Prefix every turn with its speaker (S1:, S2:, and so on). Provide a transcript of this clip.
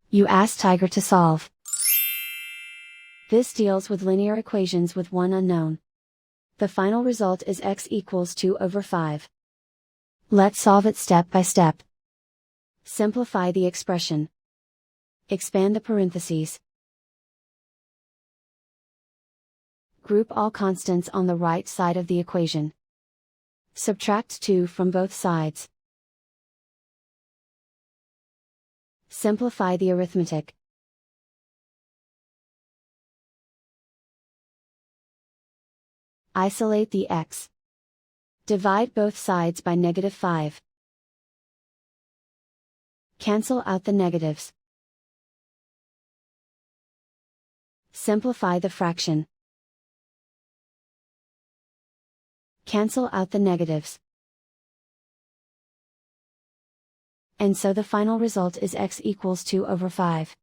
S1: You ask Tiger to solve. This deals with linear equations with one unknown. The final result is x equals 2 over 5. Let's solve it step by step. Simplify the expression. Expand the parentheses. Group all constants on the right side of the equation. Subtract 2 from both sides. Simplify the arithmetic. Isolate the x. Divide both sides by -5. Cancel out the negatives. Simplify the fraction. Cancel out the negatives. And so the final result is x equals 2 over 5.